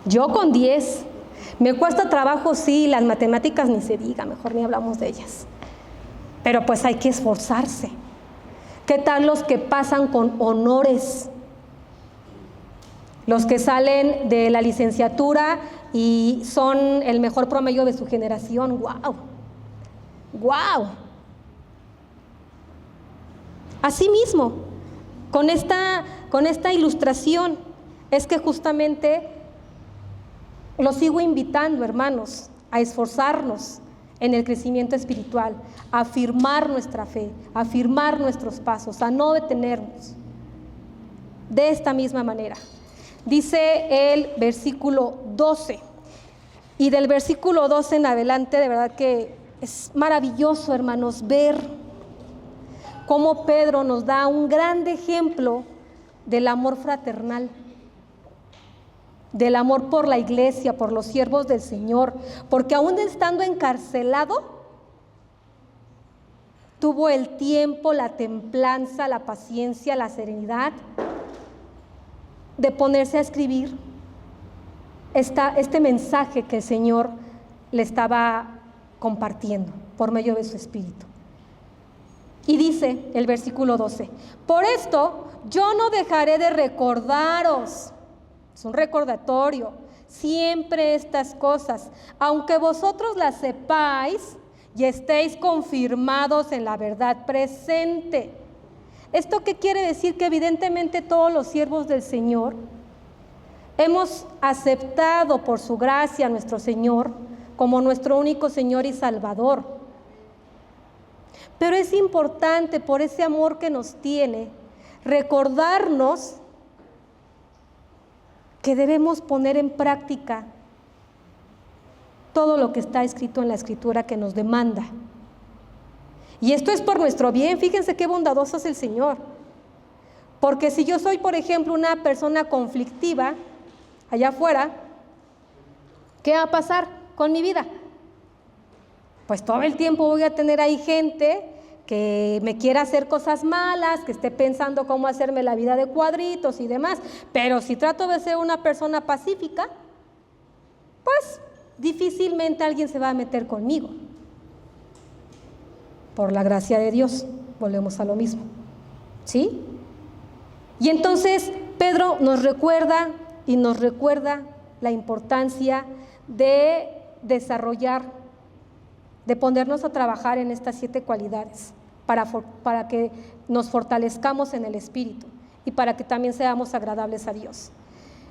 Yo con 10, me cuesta trabajo, sí, las matemáticas ni se diga, mejor ni hablamos de ellas. Pero pues hay que esforzarse. ¿Qué tal los que pasan con honores? Los que salen de la licenciatura y son el mejor promedio de su generación, ¡guau! ¡Guau! Asimismo, con esta ilustración es que justamente los sigo invitando, hermanos, a esforzarnos en el crecimiento espiritual, a afirmar nuestra fe, a afirmar nuestros pasos, a no detenernos. De esta misma manera, dice el versículo 12, y del versículo 12 en adelante, de verdad que es maravilloso, hermanos, ver cómo Pedro nos da un gran ejemplo del amor fraternal. del amor por la iglesia, por los siervos del Señor, porque aún estando encarcelado, tuvo el tiempo, la templanza, la paciencia, la serenidad de ponerse a escribir este mensaje que el Señor le estaba compartiendo por medio de su Espíritu. Y dice el versículo 12: por esto yo no dejaré de recordaros, es un recordatorio, siempre estas cosas, aunque vosotros las sepáis y estéis confirmados en la verdad presente. ¿Esto qué quiere decir? Que evidentemente todos los siervos del Señor hemos aceptado por su gracia a nuestro Señor como nuestro único Señor y Salvador. Pero es importante, por ese amor que nos tiene, recordarnos que debemos poner en práctica todo lo que está escrito en la Escritura que nos demanda. Y esto es por nuestro bien. Fíjense qué bondadoso es el Señor. Porque si yo soy, por ejemplo, una persona conflictiva allá afuera, ¿qué va a pasar con mi vida? Pues todo el tiempo voy a tener ahí gente que me quiera hacer cosas malas, que esté pensando cómo hacerme la vida de cuadritos y demás. Pero si trato de ser una persona pacífica, pues difícilmente alguien se va a meter conmigo. Por la gracia de Dios, volvemos a lo mismo, ¿sí? Y entonces Pedro nos recuerda la importancia de desarrollar, de ponernos a trabajar en estas 7 cualidades para que nos fortalezcamos en el Espíritu y para que también seamos agradables a Dios.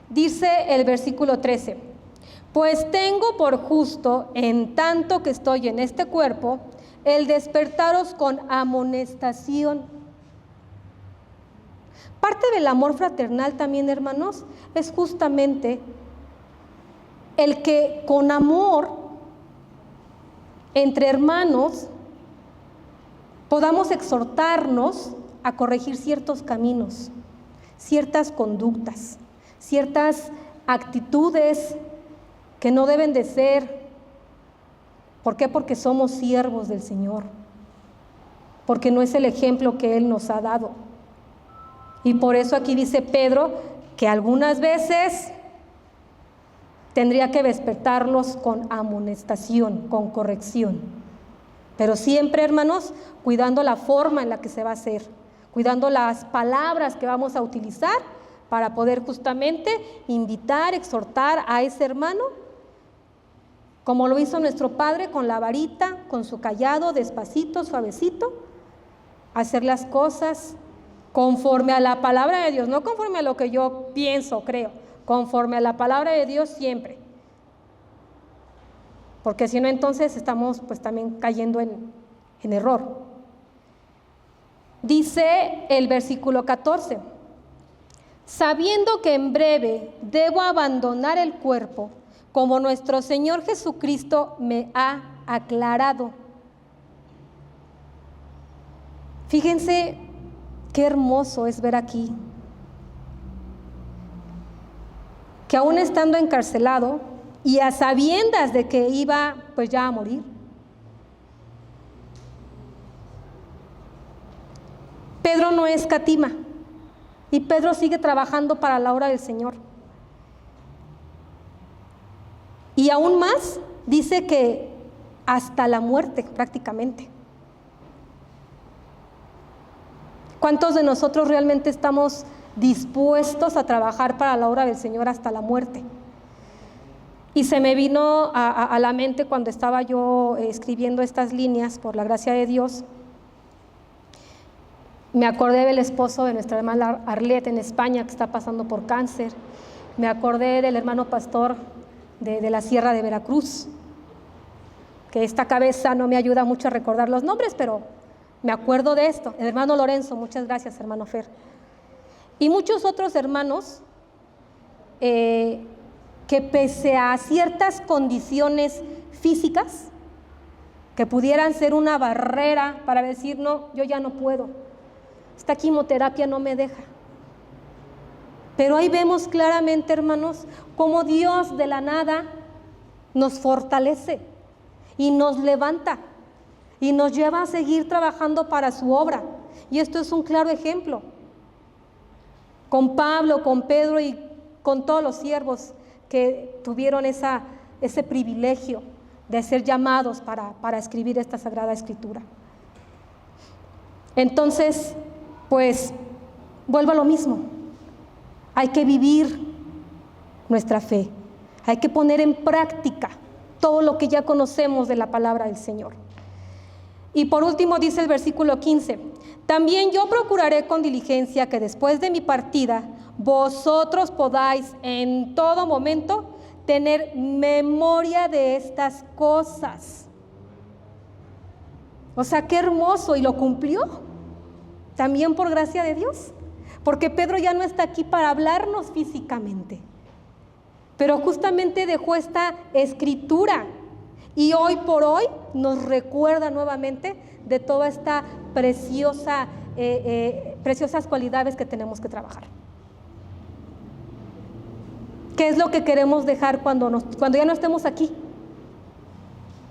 Dice el versículo 13: pues tengo por justo, en tanto que estoy en este cuerpo, el despertaros con amonestación. Parte del amor fraternal también, hermanos, es justamente el que con amor entre hermanos podamos exhortarnos a corregir ciertos caminos, ciertas conductas, ciertas actitudes que no deben de ser. ¿Por qué? Porque somos siervos del Señor, porque no es el ejemplo que Él nos ha dado. Y por eso aquí dice Pedro que algunas veces tendría que despertarlos con amonestación, con corrección. Pero siempre, hermanos, cuidando la forma en la que se va a hacer, cuidando las palabras que vamos a utilizar para poder justamente invitar, exhortar a ese hermano, como lo hizo nuestro Padre con la varita, con su cayado, despacito, suavecito, hacer las cosas conforme a la palabra de Dios, no conforme a lo que yo pienso, creo, conforme a la palabra de Dios siempre. Porque si no, entonces estamos pues también cayendo en error. Dice el versículo 14: sabiendo que en breve debo abandonar el cuerpo, como nuestro Señor Jesucristo me ha aclarado. Fíjense qué hermoso es ver aquí que aún estando encarcelado y a sabiendas de que iba pues ya a morir, Pedro no escatima y Pedro sigue trabajando para la obra del Señor. Y aún más, dice que hasta la muerte prácticamente. ¿Cuántos de nosotros realmente estamos dispuestos a trabajar para la obra del Señor hasta la muerte? Y se me vino a la mente cuando estaba yo escribiendo estas líneas, por la gracia de Dios, me acordé del esposo de nuestra hermana Arlette en España, que está pasando por cáncer. Me acordé del hermano pastor de la Sierra de Veracruz, que esta cabeza no me ayuda mucho a recordar los nombres, pero me acuerdo de esto. El hermano Lorenzo, muchas gracias, hermano Fer. Y muchos otros hermanos que pese a ciertas condiciones físicas que pudieran ser una barrera para decir, no, yo ya no puedo, esta quimioterapia no me deja. Pero ahí vemos claramente, hermanos, cómo Dios de la nada nos fortalece y nos levanta y nos lleva a seguir trabajando para su obra. Y esto es un claro ejemplo. Con Pablo, con Pedro y con todos los siervos que tuvieron ese privilegio de ser llamados para escribir esta Sagrada Escritura. Entonces, pues, vuelvo a lo mismo. Hay que vivir nuestra fe. Hay que poner en práctica todo lo que ya conocemos de la palabra del Señor. Y por último dice el versículo 15: también yo procuraré con diligencia que después de mi partida vosotros podáis en todo momento tener memoria de estas cosas. O sea, qué hermoso, y lo cumplió también por gracia de Dios, porque Pedro ya no está aquí para hablarnos físicamente, pero justamente dejó esta escritura y hoy por hoy nos recuerda nuevamente de toda esta preciosas cualidades que tenemos que trabajar. ¿Qué es lo que queremos dejar cuando ya no estemos aquí?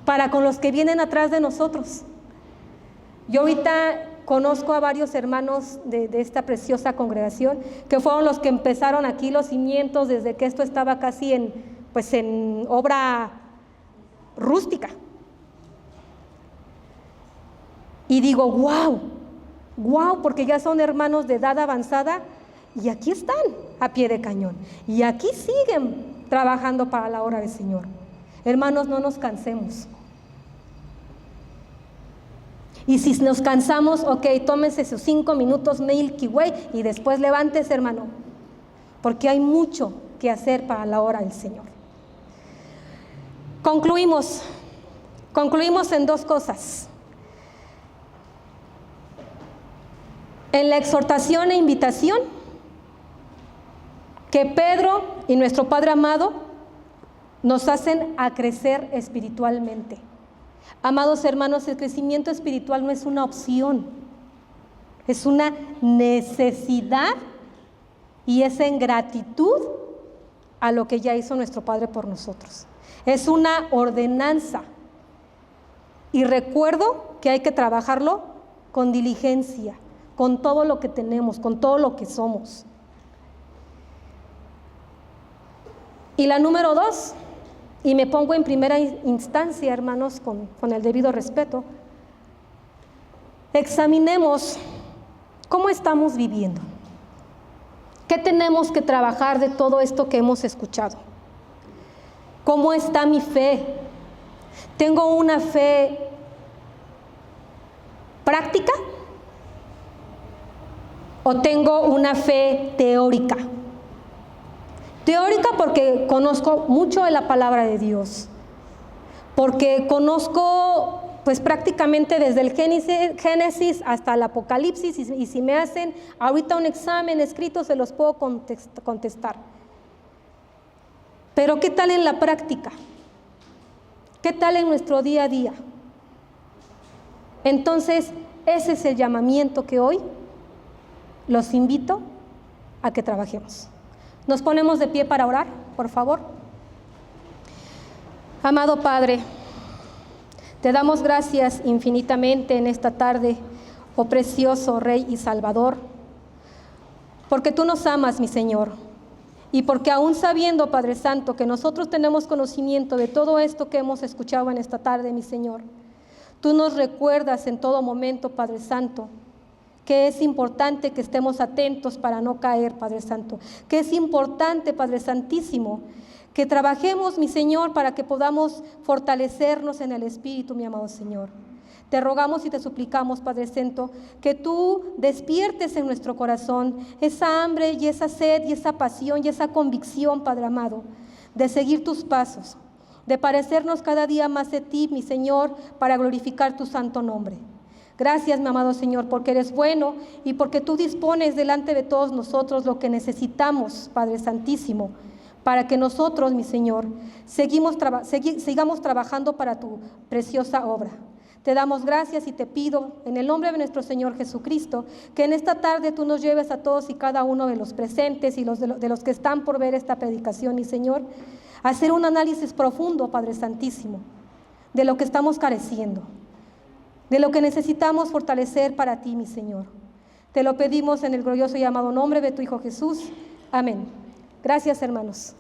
Para con los que vienen atrás de nosotros. Yo ahorita conozco a varios hermanos de esta preciosa congregación que fueron los que empezaron aquí los cimientos desde que esto estaba casi en obra rústica. Y digo, wow, porque ya son hermanos de edad avanzada y aquí están a pie de cañón. Y aquí siguen trabajando para la obra del Señor. Hermanos, no nos cansemos. Y si nos cansamos, ok, tómense sus 5 minutos Milky Way y después levántese, hermano, porque hay mucho que hacer para la obra del Señor. Concluimos en 2 cosas. En la exhortación e invitación que Pedro y nuestro Padre amado nos hacen a crecer espiritualmente. Amados hermanos, el crecimiento espiritual no es una opción, es una necesidad y es en gratitud a lo que ya hizo nuestro Padre por nosotros. Es una ordenanza y recuerdo que hay que trabajarlo con diligencia, con todo lo que tenemos, con todo lo que somos. Y la número 2, y me pongo en primera instancia, hermanos, con el debido respeto, examinemos cómo estamos viviendo. ¿Qué tenemos que trabajar de todo esto que hemos escuchado? ¿Cómo está mi fe? ¿Tengo una fe práctica o tengo una fe teórica? Teórica porque conozco mucho de la palabra de Dios, porque conozco pues prácticamente desde el Génesis hasta el Apocalipsis, y si me hacen ahorita un examen escrito se los puedo contestar. Pero ¿qué tal en la práctica? ¿Qué tal en nuestro día a día? Entonces, ese es el llamamiento que hoy los invito a que trabajemos. Nos ponemos de pie para orar, por favor. Amado Padre, te damos gracias infinitamente en esta tarde, oh precioso Rey y Salvador, porque tú nos amas, mi Señor, y porque aún sabiendo, Padre Santo, que nosotros tenemos conocimiento de todo esto que hemos escuchado en esta tarde, mi Señor, tú nos recuerdas en todo momento, Padre Santo, que es importante que estemos atentos para no caer, Padre Santo, que es importante, Padre Santísimo, que trabajemos, mi Señor, para que podamos fortalecernos en el Espíritu, mi amado Señor. Te rogamos y te suplicamos, Padre Santo, que tú despiertes en nuestro corazón esa hambre y esa sed y esa pasión y esa convicción, Padre amado, de seguir tus pasos, de parecernos cada día más de ti, mi Señor, para glorificar tu santo nombre. Gracias, mi amado Señor, porque eres bueno y porque tú dispones delante de todos nosotros lo que necesitamos, Padre Santísimo, para que nosotros, mi Señor, sigamos trabajando para tu preciosa obra. Te damos gracias y te pido, en el nombre de nuestro Señor Jesucristo, que en esta tarde tú nos lleves a todos y cada uno de los presentes y de los que están por ver esta predicación, mi Señor, a hacer un análisis profundo, Padre Santísimo, de lo que estamos careciendo, de lo que necesitamos fortalecer para ti, mi Señor. Te lo pedimos en el glorioso y amado nombre de tu Hijo Jesús. Amén. Gracias, hermanos.